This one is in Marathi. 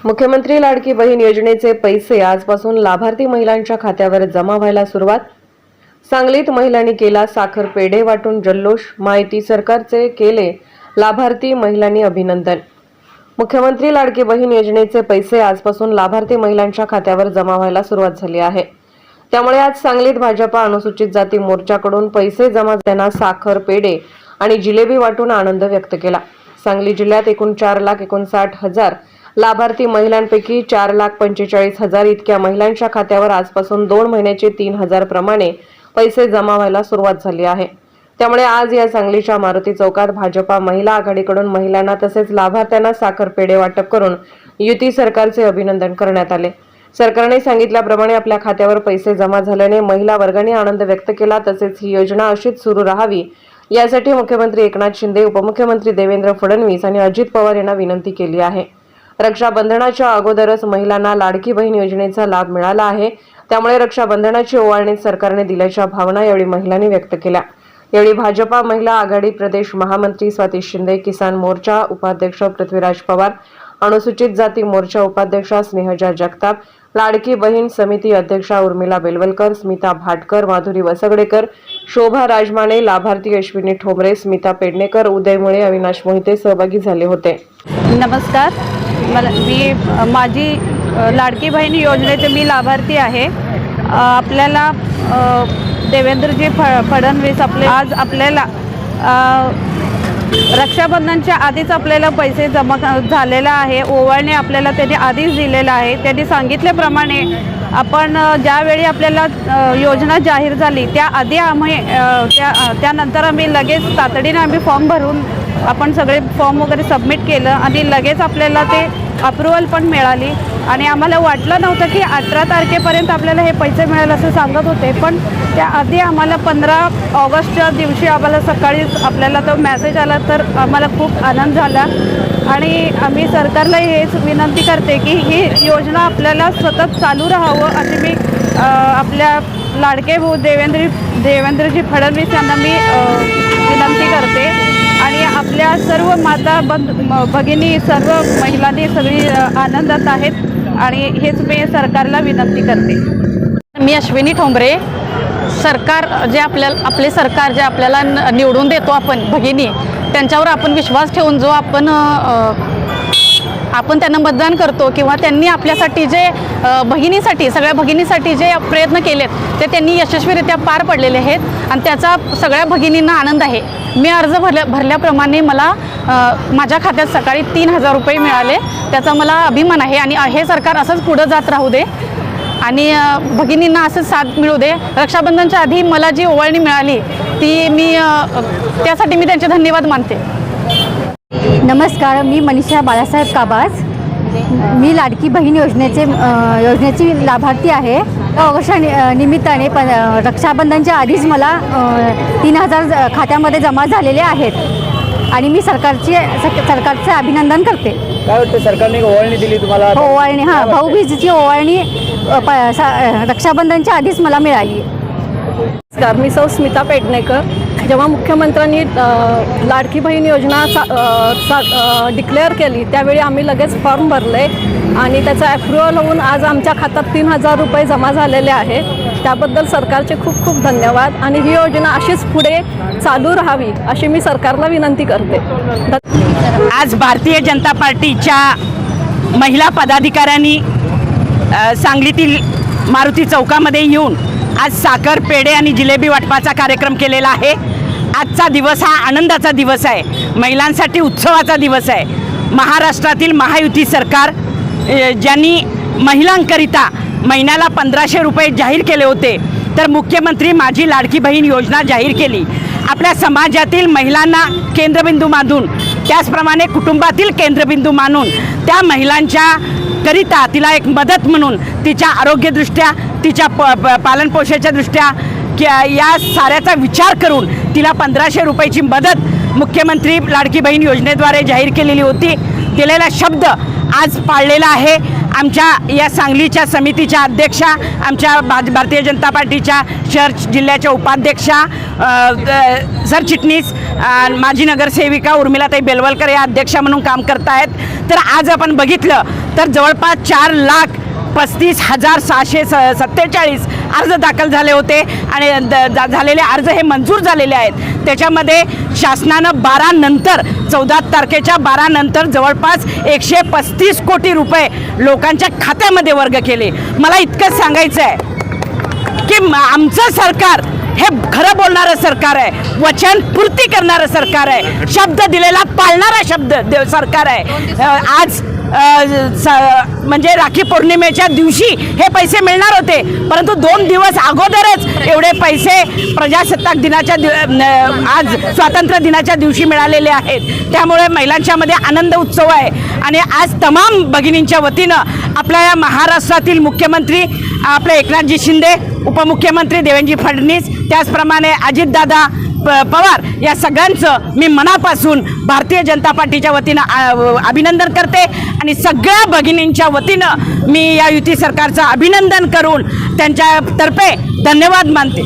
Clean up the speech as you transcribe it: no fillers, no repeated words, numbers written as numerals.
मुख्यमंत्री लाडकी बहीण योजनेचे पैसे आजपासून लाभार्थी महिलांच्या खात्यावर जमा व्हायला सुरुवात। सांगलीत महिलांनी केला साखर पेढे वाटून जल्लोष। माहिती सरकारचे केले लाभार्थी महिलांनी अभिनंदन। मुख्यमंत्री लाडकी बहीण योजनेचे पैसे आजपासून लाभार्थी महिलांच्या खात्यावर जमा व्हायला सुरुवात झाली आहे। त्यामुळे आज सांगलीत भाजपा अनुसूचित जाती मोर्चाकडून पैसे जमा झाल्याने साखर पेढे आणि जिलेबी वाटून आनंद व्यक्त केला। सांगली जिल्ह्यात एकूण 4,59,000 लाभार्थी महिलांपैकी 4,45,000 इतक्या महिलांच्या खात्यावर आजपासून 2 महिन्याचे 3,000 प्रमाणे पैसे जमा व्हायला सुरुवात झाली आहे। त्यामुळे आज या सांगलीच्या मारुती चौकात भाजपा महिला आघाडीकडून महिलांना तसेच लाभार्थ्यांना साखर पेढे वाटप करून युती सरकारचे अभिनंदन करण्यात आले। सरकारने सांगितल्याप्रमाणे आपल्या खात्यावर पैसे जमा झाल्याने महिला वर्गाने आनंद व्यक्त केला। तसेच ही योजना अशीच सुरू राहावी यासाठी मुख्यमंत्री एकनाथ शिंदे, उपमुख्यमंत्री देवेंद्र फडणवीस आणि अजित पवार यांना विनंती केली आहे। रक्षाबंधनाच्या अगोदरच महिलांना लाडकी बहीण योजनेचा लाभ मिळाला आहे। त्यामुळे रक्षाबंधनाची ओवाळणी सरकारने दिल्याच्या भावना यावेळी महिलांनी व्यक्त केल्या। यावेळी भाजपा महिला आघाडी प्रदेश महामंत्री स्वाती शिंदे, किसान मोर्चा उपाध्यक्ष पृथ्वीराज पवार, अनुसूचित जाती मोर्चा उपाध्यक्षा स्नेहजा जगताप, लाडकी बहीण समिती अध्यक्षा उर्मिला बेलवलकर, स्मिता भाटकर, माधुरी वसगडेकर, शोभा राजमाने, लाभार्थी अश्विनी ठोंबरे, स्मिता पेडणेकर, उदय मुळे, अविनाश मोहिते सहभागी झाले होते। नमस्कार, मी माझी लाडकी बहीण योजनेचे मी लाभार्थी आहे। आपल्याला देवेंद्रजी फडणवीस आज आपल्याला रक्षाबंधनच्या आधीच आपल्याला पैसे जमा झालेला आहे। ओवाळणे आपल्याला त्यांनी आधीच दिलेला आहे। त्यांनी सांगितल्याप्रमाणे आपण ज्यावेळी आपल्याला योजना जाहीर झाली त्याआधी त्यानंतर आम्ही लगेच तातडीने आम्ही फॉर्म भरून आपण सगळे फॉर्म वगैरे सबमिट केलं आणि लगेच आपल्याला ते अप्रूव्हल पण मिळाली। आणि आम्हाला वाटलं नव्हतं की 18 तारखेपर्यंत आपल्याला हे पैसे मिळेल असं सांगत होते, पण त्याआधी आम्हाला 15 ऑगस्टच्या दिवशी आम्हाला सकाळीच आपल्याला तो मेसेज आला, तर आम्हाला खूप आनंद झाला। आणि आम्ही सरकारला हेच विनंती करते की ही योजना आपल्याला सतत चालू राहावं अशी मी आपल्या लाडके भाऊ देवेंद्रजी फडणवीस यांना मी विनंती करते। आणि आपल्या सर्व माता भगिनी सर्व महिलांनी सगळी आनंदात आहेत आणि हेच मी सरकारला विनंती करते। मी अश्विनी ठोंबरे। आपले सरकार जे आपल्याला निवडून देतो आपण भगिनी, त्यांच्यावर आपण विश्वास ठेवून जो आपण त्यांना मतदान करतो किंवा त्यांनी आपल्यासाठी जे भगिनीसाठी सगळ्या भगिनीसाठी जे प्रयत्न केलेत ते त्यांनी यशस्वीरित्या पार पडलेले आहेत आणि त्याचा सगळ्या भगिनींना आनंद आहे। मी अर्ज भरल्याप्रमाणे मला माझ्या खात्यात सकाळी 3,000 रुपये मिळाले, त्याचा मला अभिमान आहे। आणि हे सरकार असंच पुढं जात राहू दे आणि भगिनींना असंच साथ मिळू दे। रक्षाबंधनच्या आधी मला जी ओवाळणी मिळाली त्यासाठी मी त्यांचे धन्यवाद मानते। नमस्कार, मी मनीषा बाळासाहेब काबाज। मी लाडकी बहीण योजनेची लाभार्थी आहे। ऑगस्ट निमित्ताने रक्षाबंधनच्या आधीच मला 3,000 खात्यामध्ये जमा झालेले आहेत आणि मी सरकारचे अभिनंदन करते। काय वाटतं, सरकारने ओवाळणी दिली तुम्हाला? ओवाळणी, हां, भाऊबीजेची ओवाळणी रक्षाबंधनच्या आधीच मला मिळाली। नमस्कार, मी सौ स्मिता पेडणेकर। जेव्हा मुख्यमंत्र्यांनी लाडकी बहीण योजना डिक्लेअर केली त्यावेळी आम्ही लगेच फॉर्म भरले आणि त्याचा ॲप्रुव्हल होऊन आज आमच्या खात्यात 3,000 रुपये जमा झालेले आहेत। त्याबद्दल सरकारचे खूप खूप धन्यवाद आणि ही योजना अशीच पुढे चालू राहावी अशी मी सरकारला विनंती करते। आज भारतीय जनता पार्टीच्या महिला पदाधिकाऱ्यांनी सांगलीतील मारुती चौकामध्ये येऊन आज साखर पेढे आणि जिलेबी वाटपाचा कार्यक्रम केलेला आहे। आजचा दिवस हा आनंदाचा दिवस आहे, महिलांसाठी उत्सवाचा दिवस आहे। महाराष्ट्रातील महायुती सरकार ज्यांनी महिलांकरिता महिन्याला 1,500 रुपये जाहीर केले होते, तर मुख्यमंत्री माझी लाडकी बहीण योजना जाहीर केली। आपल्या समाजातील महिलांना केंद्रबिंदू मानून, त्याचप्रमाणे कुटुंबातील केंद्रबिंदू मानून त्या महिलांच्या करिता तिला एक मदत म्हणून तिच्या आरोग्यदृष्ट्या, तिच्या पालनपोषणाच्या दृष्ट्या या साऱ्याचा विचार करून तिला 1,500 रुपयाची मदत मुख्यमंत्री लाडकी बहीण योजनेद्वारे जाहीर केलेली होती। दिलेला शब्द आज पाळलेला आहे। आमच्या या सांगलीच्या समितीच्या अध्यक्षा, आमच्या भारतीय जनता पार्टीच्या शहर जिल्ह्याच्या उपाध्यक्षा, सरचिटणीस, माजी नगरसेविका उर्मिलाताई बेलवलकर या अध्यक्षा म्हणून काम करत आहेत। तर आज आपण बघितलं तर जवळपास 4,35,647 अर्ज दाखल झाले होते आणि झालेले अर्ज हे मंजूर झालेले आहेत. त्याच्यामध्ये शासनानं 12 नंतर 14 तारखेच्या 12 नंतर जवळपास 135 कोटी रुपये लोकांच्या खात्यामध्ये वर्ग केले. मला इतकंच सांगायचं आहे की आमचं सरकार हे खरं बोलणारं सरकार आहे, वचनपूर्ती करणारं सरकार आहे, शब्द दिलेला पाळणारा सरकार आहे. आज म्हणजे राखी पौर्णिमेच्या दिवशी हे पैसे मिळणार होते, परंतु 2 दिवस अगोदरच एवढे पैसे प्रजासत्ताक दिनाच्या आज स्वातंत्र्य दिनाच्या दिवशी मिळालेले आहेत. त्यामुळे महिलांच्यामध्ये आनंद उत्सव आहे. आणि आज तमाम भगिनींच्या वतीनं आपल्या या महाराष्ट्रातील मुख्यमंत्री आपले एकनाथजी शिंदे, उपमुख्यमंत्री देवेंद्रजी फडणवीस, त्याचप्रमाणे अजितदादा पवार या सगळ्यांचं मी मनापासून भारतीय जनता पार्टीच्या वतीनं अभिनंदन करते. आणि सगळ्या भगिनींच्या वतीनं मी या युती सरकारचं अभिनंदन करून त्यांच्यातर्फे धन्यवाद मानते.